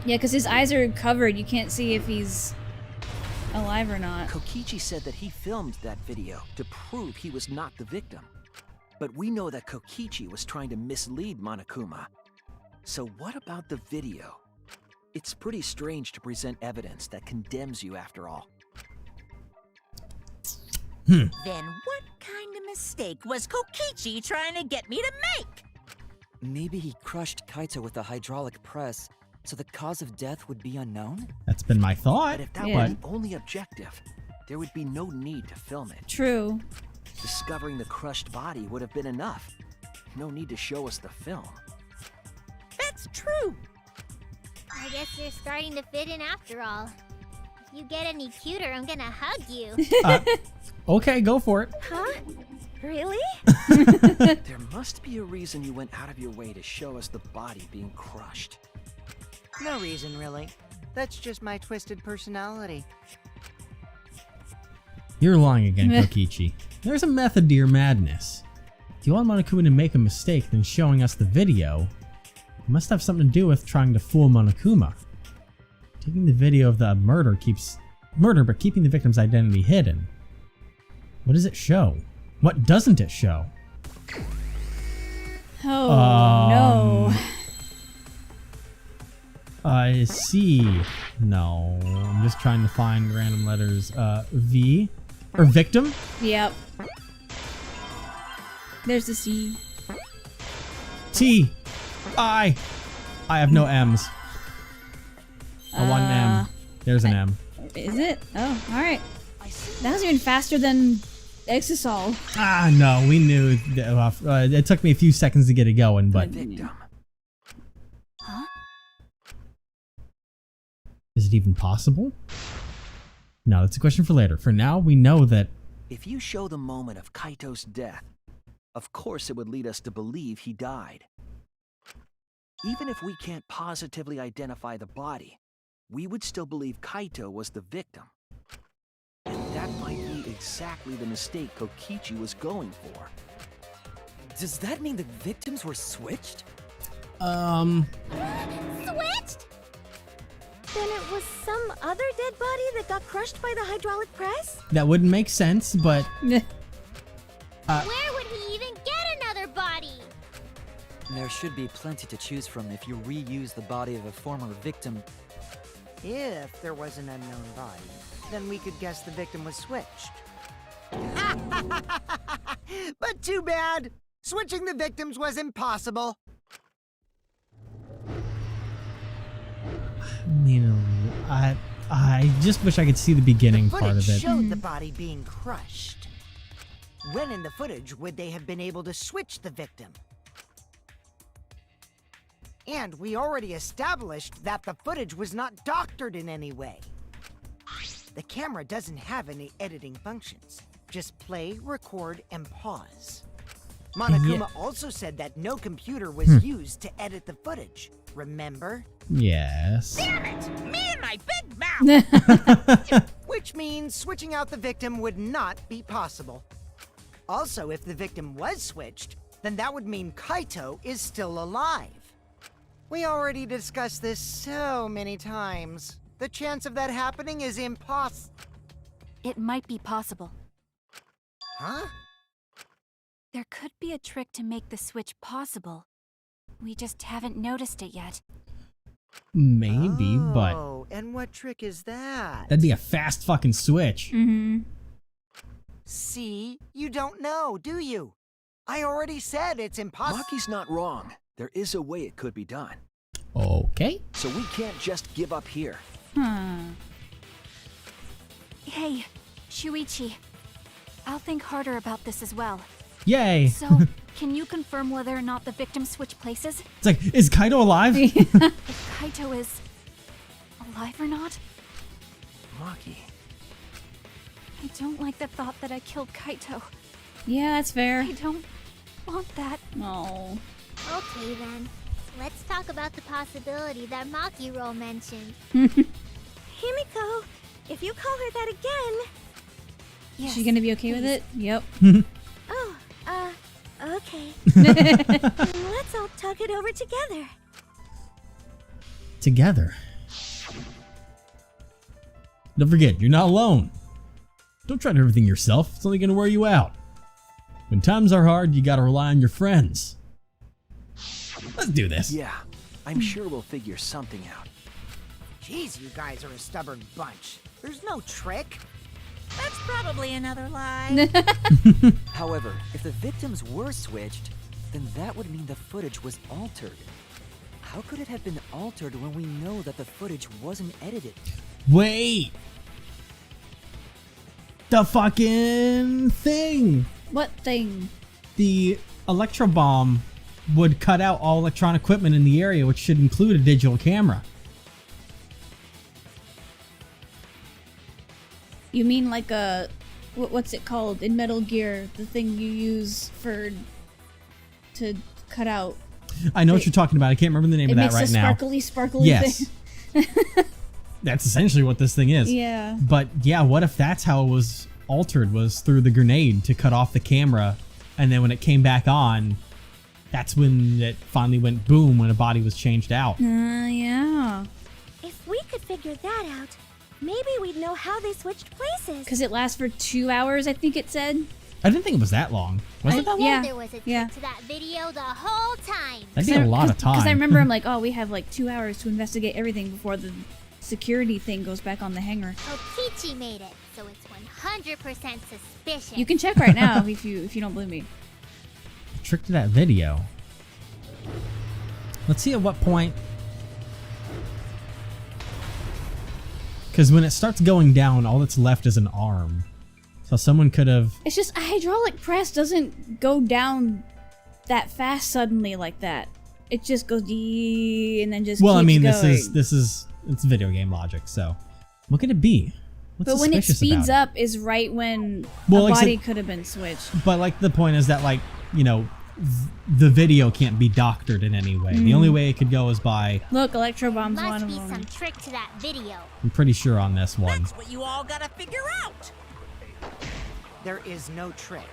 [SPEAKER 2] Yeah, because his eyes are covered. You can't see if he's alive or not.
[SPEAKER 3] Kokichi said that he filmed that video to prove he was not the victim. But we know that Kokichi was trying to mislead Monokuma. So what about the video? It's pretty strange to present evidence that condemns you after all.
[SPEAKER 8] Then what kind of mistake was Kokichi trying to get me to make?
[SPEAKER 5] Maybe he crushed Kaito with the hydraulic press, so the cause of death would be unknown?
[SPEAKER 1] That's been my thought.
[SPEAKER 3] But if that
[SPEAKER 2] Yeah.
[SPEAKER 3] were the only objective, there would be no need to film it.
[SPEAKER 2] True.
[SPEAKER 3] Discovering the crushed body would have been enough. No need to show us the film.
[SPEAKER 8] That's true.
[SPEAKER 6] I guess you're starting to fit in after all. If you get any cuter, I'm gonna hug you.
[SPEAKER 1] Okay, go for it.
[SPEAKER 6] Huh? Really?
[SPEAKER 3] There must be a reason you went out of your way to show us the body being crushed.
[SPEAKER 7] No reason, really. That's just my twisted personality.
[SPEAKER 1] You're lying again, Kokichi. There's a method to your madness. If you want Monokuma to make a mistake, then showing us the video, it must have something to do with trying to fool Monokuma. Taking the video of the murder, but keeping the victim's identity hidden. What does it show? What doesn't it show?
[SPEAKER 2] Oh, no.
[SPEAKER 1] I see. No, I'm just trying to find random letters. V? Or victim?
[SPEAKER 2] Yep. There's the C.
[SPEAKER 1] T. I. I have no M's. I want an M. There's an M.
[SPEAKER 2] Is it? Oh, alright. That was even faster than Exisol.
[SPEAKER 1] Ah, no, we knew. It took me a few seconds to get it going, but
[SPEAKER 3] Victim.
[SPEAKER 4] Huh?
[SPEAKER 1] is it even possible? No, that's a question for later. For now, we know that.
[SPEAKER 3] If you show the moment of Kaito's death, of course it would lead us to believe he died. Even if we can't positively identify the body, we would still believe Kaito was the victim. And that might be exactly the mistake Kokichi was going for.
[SPEAKER 5] Does that mean the victims were switched?
[SPEAKER 6] Switched? Then it was some other dead body that got crushed by the hydraulic press?
[SPEAKER 1] That wouldn't make sense, but
[SPEAKER 6] Where would he even get another body?
[SPEAKER 5] There should be plenty to choose from if you reuse the body of a former victim.
[SPEAKER 7] If there was an unknown body, then we could guess the victim was switched. But too bad! Switching the victims was impossible.
[SPEAKER 1] I mean, I just wish I could see the beginning part
[SPEAKER 7] Footage
[SPEAKER 1] of it.
[SPEAKER 7] showed the body being crushed. When in the footage would they have been able to switch the victim? And we already established that the footage was not doctored in any way. The camera doesn't have any editing functions. Just play, record, and pause. Monokuma also said that no computer was used to edit the footage. Remember?
[SPEAKER 1] Yes.
[SPEAKER 8] Damn it! Me and my big mouth!
[SPEAKER 7] Which means switching out the victim would not be possible. Also, if the victim was switched, then that would mean Kaito is still alive. We already discussed this so many times. The chance of that happening is impossible.
[SPEAKER 4] It might be possible.
[SPEAKER 7] Huh?
[SPEAKER 4] There could be a trick to make the switch possible. We just haven't noticed it yet.
[SPEAKER 1] Maybe, but
[SPEAKER 7] Oh, and what trick is that?
[SPEAKER 1] that'd be a fast fucking switch.
[SPEAKER 2] Mm-hmm.
[SPEAKER 7] See? You don't know, do you? I already said it's impossible.
[SPEAKER 3] Maki's not wrong. There is a way it could be done.
[SPEAKER 1] Okay.
[SPEAKER 3] So we can't just give up here.
[SPEAKER 4] Hey, Shuichi. I'll think harder about this as well.
[SPEAKER 1] Yay.
[SPEAKER 4] So, can you confirm whether or not the victims switch places?
[SPEAKER 1] It's like, is Kaito alive?
[SPEAKER 4] If Kaito is alive or not?
[SPEAKER 3] Maki.
[SPEAKER 4] I don't like the thought that I killed Kaito.
[SPEAKER 2] Yeah, that's fair.
[SPEAKER 4] I don't want that.
[SPEAKER 2] No.
[SPEAKER 6] Okay then. Let's talk about the possibility that Maki-ro mentioned. Himiko, if you call her that again...
[SPEAKER 4] Yes,
[SPEAKER 2] She's gonna be okay with
[SPEAKER 4] please.
[SPEAKER 2] it? Yep.
[SPEAKER 6] Oh, okay. Let's all talk it over together.
[SPEAKER 1] Together. Don't forget, you're not alone. Don't try to do everything yourself. It's only gonna wear you out. When times are hard, you gotta rely on your friends. Let's do this.
[SPEAKER 3] Yeah, I'm sure we'll figure something out.
[SPEAKER 7] Jeez, you guys are a stubborn bunch. There's no trick.
[SPEAKER 8] That's probably another lie.
[SPEAKER 5] However, if the victims were switched, then that would mean the footage was altered. How could it have been altered when we know that the footage wasn't edited?
[SPEAKER 1] Wait. The fucking thing.
[SPEAKER 2] What thing?
[SPEAKER 1] The electro bomb would cut out all electronic equipment in the area, which should include a digital camera.
[SPEAKER 2] You mean like a... what's it called in Metal Gear? The thing you use to cut out...
[SPEAKER 1] I know what you're talking about. I can't remember the name of that right now.
[SPEAKER 2] It makes a sparkly
[SPEAKER 1] yes.
[SPEAKER 2] thing.
[SPEAKER 1] That's essentially what this thing is.
[SPEAKER 2] Yeah.
[SPEAKER 1] But yeah, what if that's how it was altered, was through the grenade to cut off the camera, and then when it came back on, that's when it finally went boom when a body was changed out.
[SPEAKER 2] Yeah.
[SPEAKER 6] If we could figure that out, maybe we'd know how they switched places.
[SPEAKER 2] Because it lasts for 2 hours, I think it said.
[SPEAKER 1] I didn't think it was that long. Was it that long?
[SPEAKER 2] Yeah.
[SPEAKER 6] There was a trick
[SPEAKER 2] Yeah.
[SPEAKER 6] to that video the whole time.
[SPEAKER 1] That'd be a lot of time.
[SPEAKER 2] Because I remember I'm like, oh, we have like 2 hours to investigate everything before the security thing goes back on the hangar.
[SPEAKER 6] Kokichi made it, so it's 100% suspicious.
[SPEAKER 2] You can check right now if you don't believe me.
[SPEAKER 1] Trick to that video. Let's see at what point. Because when it starts going down, all that's left is an arm. So someone could have...
[SPEAKER 2] It's just a hydraulic press doesn't go down that fast suddenly like that. It just goes dee and then just
[SPEAKER 1] Well,
[SPEAKER 2] keeps
[SPEAKER 1] I mean,
[SPEAKER 2] going.
[SPEAKER 1] this is it's video game logic. So what could it be? What's
[SPEAKER 2] But when it
[SPEAKER 1] suspicious
[SPEAKER 2] speeds
[SPEAKER 1] about
[SPEAKER 2] up is right when
[SPEAKER 1] Well,
[SPEAKER 2] a
[SPEAKER 1] like I
[SPEAKER 2] body
[SPEAKER 1] said-
[SPEAKER 2] could have been switched.
[SPEAKER 1] But like the point is that, like, you know, the video can't be doctored in any way. The only way it could go is by...
[SPEAKER 2] Look, electro bomb's one
[SPEAKER 6] Must
[SPEAKER 2] of
[SPEAKER 6] be
[SPEAKER 2] them.
[SPEAKER 6] some trick to that video.
[SPEAKER 1] I'm pretty sure on this one.
[SPEAKER 8] That's what you all gotta figure out.
[SPEAKER 7] There is no trick.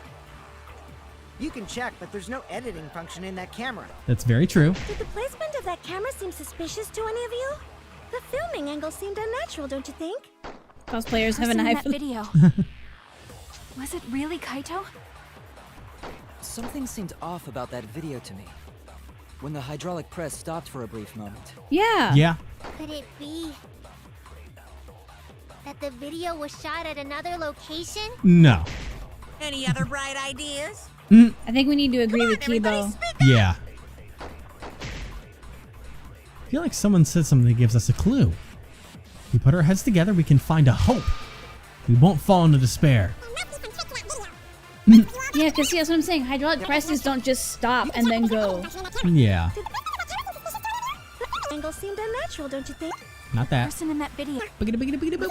[SPEAKER 7] You can check, but there's no editing function in that camera.
[SPEAKER 1] That's very true.
[SPEAKER 6] Did the placement of that camera seem suspicious to any of you? The filming angle seemed unnatural, don't you think?
[SPEAKER 2] Cosplayers have an
[SPEAKER 4] Person in
[SPEAKER 2] eye
[SPEAKER 4] that
[SPEAKER 2] for
[SPEAKER 4] video. Was it really Kaito?
[SPEAKER 5] Something seemed off about that video to me. When the hydraulic press stopped for a brief moment.
[SPEAKER 2] Yeah.
[SPEAKER 1] Yeah.
[SPEAKER 6] Could it be that the video was shot at another location?
[SPEAKER 1] No.
[SPEAKER 8] Any other bright ideas?
[SPEAKER 2] I think we need to agree with
[SPEAKER 8] Everybody
[SPEAKER 2] Kibo.
[SPEAKER 8] speak up.
[SPEAKER 1] Yeah. I feel like someone said something that gives us a clue. If we put our heads together, we can find a hope. We won't fall into despair.
[SPEAKER 2] Yeah, because see, that's what I'm saying. Hydraulic presses don't just stop and then go.
[SPEAKER 1] Yeah.
[SPEAKER 6] Angle seemed unnatural, don't you think?
[SPEAKER 1] Not that.
[SPEAKER 4] Person in that video.
[SPEAKER 1] Boogity, boogity, boogity, boop.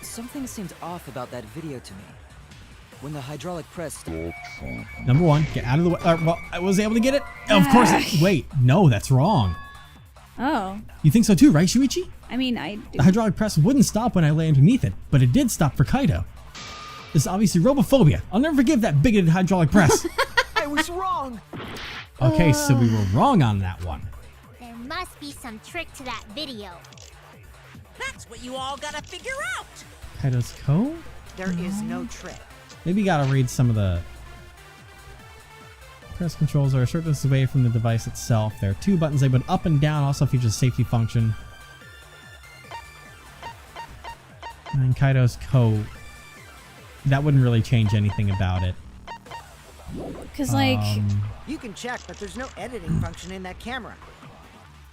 [SPEAKER 5] Something seemed off about that video to me. When the hydraulic press stopped.
[SPEAKER 1] Number one, get out of the way. Well, I was able to get it. Of course. Wait, no, that's wrong.
[SPEAKER 2] Oh.
[SPEAKER 1] You think so too, right, Shuichi?
[SPEAKER 2] I mean, I do.
[SPEAKER 1] The hydraulic press wouldn't stop when I lay underneath it, but it did stop for Kaito. This is obviously robophobia. I'll never forgive that bigoted hydraulic press.
[SPEAKER 3] I was wrong.
[SPEAKER 1] Okay, so we were wrong on that one.
[SPEAKER 6] There must be some trick to that video.
[SPEAKER 8] That's what you all gotta figure out.
[SPEAKER 1] Kaito's code?
[SPEAKER 7] There is no trick.
[SPEAKER 1] Maybe you gotta read some of the... Press controls are a short distance away from the device itself. There are two buttons labeled up and down, also features a safety function. And Kaito's code. That wouldn't really change anything about it.
[SPEAKER 2] Because, like,
[SPEAKER 7] You can check, but there's no editing function in that camera.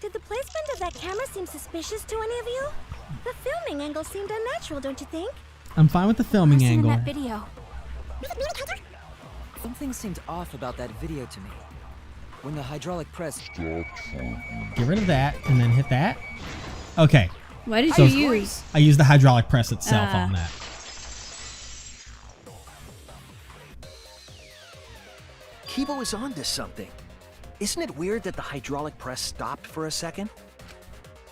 [SPEAKER 6] Did the placement of that camera seem suspicious to any of you? The filming angle seemed unnatural, don't you think?
[SPEAKER 1] I'm fine with the filming
[SPEAKER 4] Person
[SPEAKER 1] angle.
[SPEAKER 4] in that video.
[SPEAKER 5] Something seemed off about that video to me. When the hydraulic press.
[SPEAKER 1] Get rid of that, and then hit that. Okay,
[SPEAKER 2] what did
[SPEAKER 1] So-
[SPEAKER 2] you use?
[SPEAKER 1] I used the hydraulic press itself
[SPEAKER 2] Ah.
[SPEAKER 1] on that.
[SPEAKER 3] Kibo is onto something. Isn't it weird that the hydraulic press stopped for a second?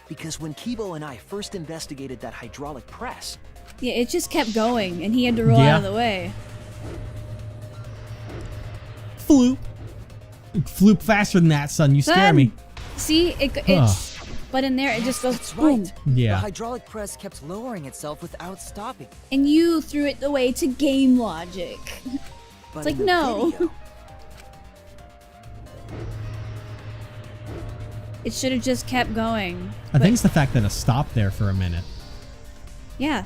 [SPEAKER 3] Because when Kibo and I first investigated that hydraulic press,
[SPEAKER 2] Yeah, it just kept going, and he had to roll
[SPEAKER 1] Yeah.
[SPEAKER 2] out of the way.
[SPEAKER 1] Floop. Floop faster than that, son. You scare
[SPEAKER 2] Son,
[SPEAKER 1] me.
[SPEAKER 2] See, it's... But in there, it just goes
[SPEAKER 5] That's
[SPEAKER 2] boom.
[SPEAKER 5] right.
[SPEAKER 1] Yeah.
[SPEAKER 5] The hydraulic press kept lowering itself without stopping.
[SPEAKER 2] And you threw it away to game logic.
[SPEAKER 5] But
[SPEAKER 2] like,
[SPEAKER 5] in the
[SPEAKER 2] no.
[SPEAKER 5] video,
[SPEAKER 2] It should have just kept going.
[SPEAKER 1] I think it's the fact that it stopped there for a minute.
[SPEAKER 2] Yeah.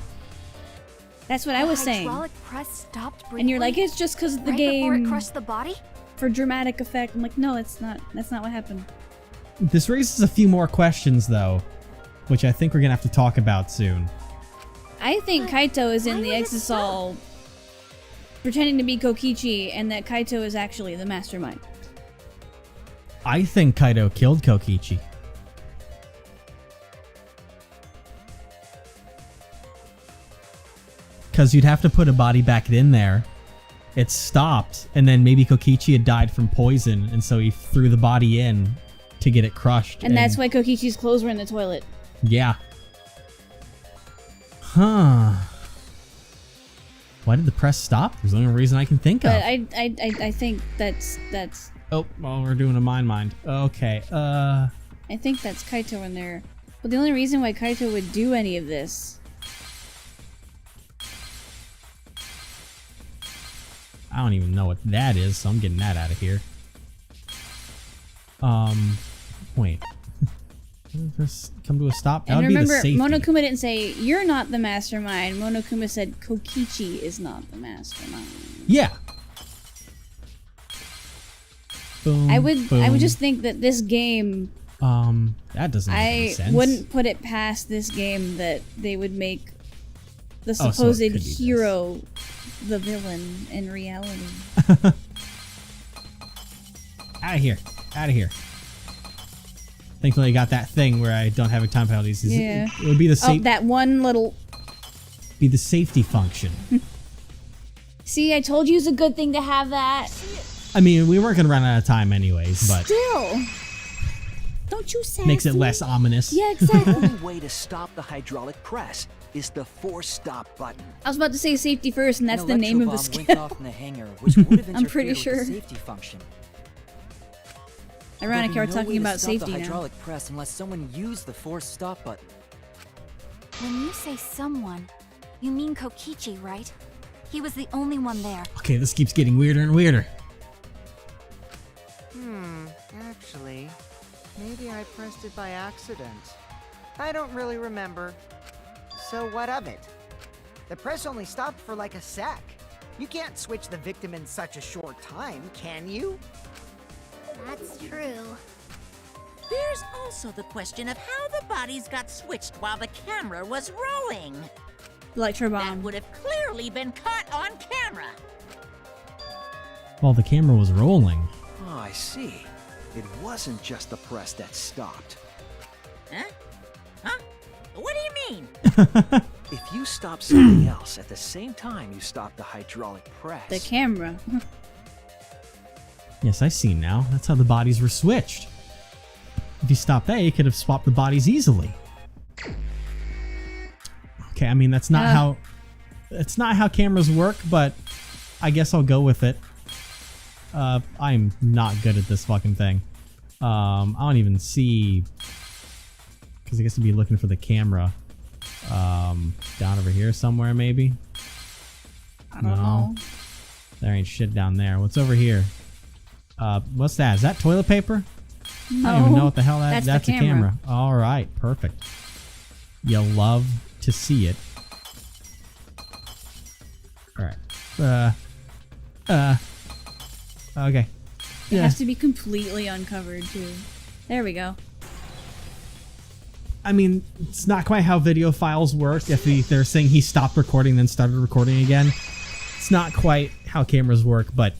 [SPEAKER 2] That's what I was saying.
[SPEAKER 4] Hydraulic press stopped briefly.
[SPEAKER 2] And you're like, it's just because of the
[SPEAKER 4] right
[SPEAKER 2] game
[SPEAKER 4] before it crushed the body?
[SPEAKER 2] for dramatic effect. I'm like, no, it's not. That's not what happened.
[SPEAKER 1] This raises a few more questions, though, which I think we're gonna have to talk about soon.
[SPEAKER 2] I think Kaito is in
[SPEAKER 4] why
[SPEAKER 2] the
[SPEAKER 4] would it
[SPEAKER 2] Exisal pretending to be Kokichi, and that Kaito is actually the mastermind.
[SPEAKER 1] I think Kaito killed Kokichi. Because you'd have to put a body back in there. It stopped, and then maybe Kokichi had died from poison, and so he threw the body in to get it crushed.
[SPEAKER 2] And that's why Kokichi's clothes were in the toilet.
[SPEAKER 1] Yeah. Huh. Why did the press stop? There's the only reason I can think of.
[SPEAKER 2] But I think that's
[SPEAKER 1] Oh, well, we're doing a mind. Okay,
[SPEAKER 2] I think that's Kaito in there. But the only reason why Kaito would do any of this,
[SPEAKER 1] I don't even know what that is, so I'm getting that out of here. Wait. Did this come to a stop? That
[SPEAKER 2] and
[SPEAKER 1] would be the
[SPEAKER 2] remember,
[SPEAKER 1] safety.
[SPEAKER 2] Monokuma didn't say, you're not the mastermind. Monokuma said, Kokichi is not the mastermind.
[SPEAKER 1] Yeah. Boom,
[SPEAKER 2] I would
[SPEAKER 1] boom.
[SPEAKER 2] just think that this game,
[SPEAKER 1] that doesn't make any
[SPEAKER 2] I
[SPEAKER 1] sense.
[SPEAKER 2] wouldn't put it past this game that they would make the
[SPEAKER 1] so it
[SPEAKER 2] supposed
[SPEAKER 1] could be
[SPEAKER 2] hero the villain in reality.
[SPEAKER 1] Out of here. Out of here. Thankfully, I got that thing where I don't have time penalties.
[SPEAKER 2] Yeah.
[SPEAKER 1] It would be the
[SPEAKER 2] Oh, that one little...
[SPEAKER 1] be the safety function.
[SPEAKER 2] See, I told you it's a good thing to have that.
[SPEAKER 1] I mean, we weren't gonna run out of time anyways, but
[SPEAKER 2] Still. Don't you say
[SPEAKER 1] makes it less ominous.
[SPEAKER 2] Yeah, exactly.
[SPEAKER 3] The only way to stop the hydraulic press is the force stop button.
[SPEAKER 2] I was about to say safety first, and that's
[SPEAKER 5] An
[SPEAKER 2] the name of the
[SPEAKER 5] electro bomb
[SPEAKER 2] skill.
[SPEAKER 5] went off in the hangar, which would have
[SPEAKER 2] I'm pretty
[SPEAKER 5] interfered
[SPEAKER 2] sure.
[SPEAKER 5] with the safety function.
[SPEAKER 2] Ironic,
[SPEAKER 5] There'd
[SPEAKER 2] we're
[SPEAKER 5] be no
[SPEAKER 2] talking
[SPEAKER 5] way to
[SPEAKER 2] about
[SPEAKER 5] stop
[SPEAKER 2] safety
[SPEAKER 5] the
[SPEAKER 2] now.
[SPEAKER 5] hydraulic press unless someone used the force stop button.
[SPEAKER 4] When you say someone, you mean Kokichi, right? He was the only one there.
[SPEAKER 1] Okay, this keeps getting weirder and weirder.
[SPEAKER 7] Actually, maybe I pressed it by accident. I don't really remember. So what of it? The press only stopped for like a sec. You can't switch the victim in such a short time, can you?
[SPEAKER 6] That's true.
[SPEAKER 8] There's also the question of how the bodies got switched while the camera was rolling.
[SPEAKER 2] Electro
[SPEAKER 8] That
[SPEAKER 2] bomb.
[SPEAKER 8] would have clearly been caught on camera.
[SPEAKER 1] While the camera was rolling.
[SPEAKER 3] Oh, I see. It wasn't just the press that stopped.
[SPEAKER 8] Huh? Huh? What do you mean?
[SPEAKER 3] If you stop something else at the same time you stop the hydraulic press,
[SPEAKER 2] The camera.
[SPEAKER 1] Yes, I see now. That's how the bodies were switched. If you stopped that, you could have swapped the bodies easily. Okay, I mean that's not how cameras work, but I guess I'll go with it. I'm not good at this fucking thing. I don't even see, because I guess I'd be looking for the camera. Down over here somewhere, maybe.
[SPEAKER 2] I don't know.
[SPEAKER 1] There ain't shit down there. What's over here? What's that? Is that toilet paper?
[SPEAKER 2] No.
[SPEAKER 1] I don't even know what the hell
[SPEAKER 2] That's
[SPEAKER 1] that's
[SPEAKER 2] the
[SPEAKER 1] a
[SPEAKER 2] camera.
[SPEAKER 1] camera. All right, perfect. You'll love to see it. All right. Okay.
[SPEAKER 2] It has to be completely uncovered, too. There we go.
[SPEAKER 1] I mean, it's not quite how video files work. If they're saying he stopped recording then started recording again, it's not quite how cameras work, but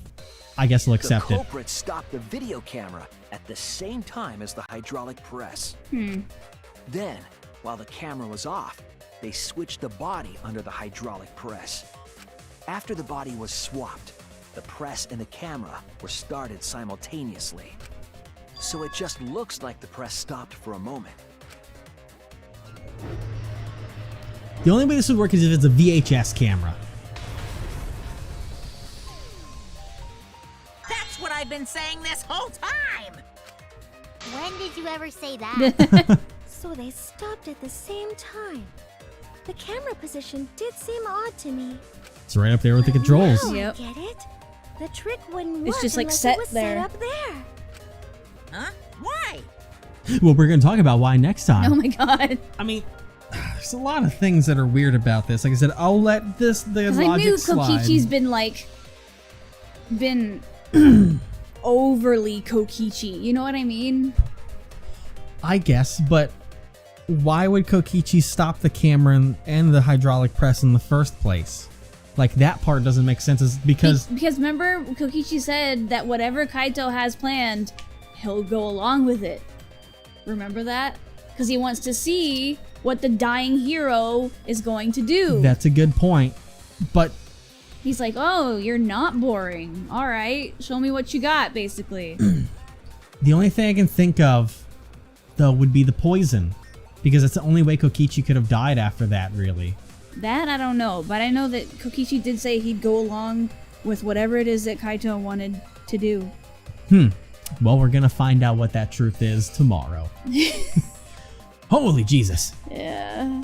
[SPEAKER 1] I guess we'll
[SPEAKER 3] the
[SPEAKER 1] accept it.
[SPEAKER 3] culprit stopped the video camera at the same time as the hydraulic press. Then, while the camera was off, they switched the body under the hydraulic press. After the body was swapped, the press and the camera were started simultaneously. So it just looks like the press stopped for a moment.
[SPEAKER 1] The only way this would work is if it's a VHS camera.
[SPEAKER 8] That's what I've been saying this whole time.
[SPEAKER 6] When did you ever say that?
[SPEAKER 9] So they stopped at the same time. The camera position did seem odd to me.
[SPEAKER 1] It's right up there with the controls.
[SPEAKER 9] Now
[SPEAKER 2] Yep.
[SPEAKER 9] I get it. The trick wouldn't
[SPEAKER 2] It's
[SPEAKER 9] work
[SPEAKER 2] just, like,
[SPEAKER 9] unless
[SPEAKER 2] set
[SPEAKER 9] it was
[SPEAKER 2] there.
[SPEAKER 9] set up there.
[SPEAKER 8] Huh? Why?
[SPEAKER 1] Well, we're going to talk about why next time.
[SPEAKER 2] Oh my god.
[SPEAKER 1] I mean, There's a lot of things that are weird about this. Like I said, I'll let the
[SPEAKER 2] Because
[SPEAKER 1] logic
[SPEAKER 2] I knew
[SPEAKER 1] slide.
[SPEAKER 2] Kokichi's been overly Kokichi. You know what I mean?
[SPEAKER 1] I guess, but why would Kokichi stop the camera and the hydraulic press in the first place? Like, that part doesn't make sense. Is because
[SPEAKER 2] remember, Kokichi said that whatever Kaito has planned, he'll go along with it. Remember that? Because he wants to see what the dying hero is going to do.
[SPEAKER 1] That's a good point, but
[SPEAKER 2] he's like, oh, you're not boring. All right, show me what you got, basically.
[SPEAKER 1] the only thing I can think of, though, would be the poison. Because it's the only way Kokichi could have died after that, really.
[SPEAKER 2] That I don't know, but I know that Kokichi did say he'd go along with whatever it is that Kaito wanted to do.
[SPEAKER 1] Well, we're gonna find out what that truth is tomorrow. Holy Jesus.
[SPEAKER 2] Yeah.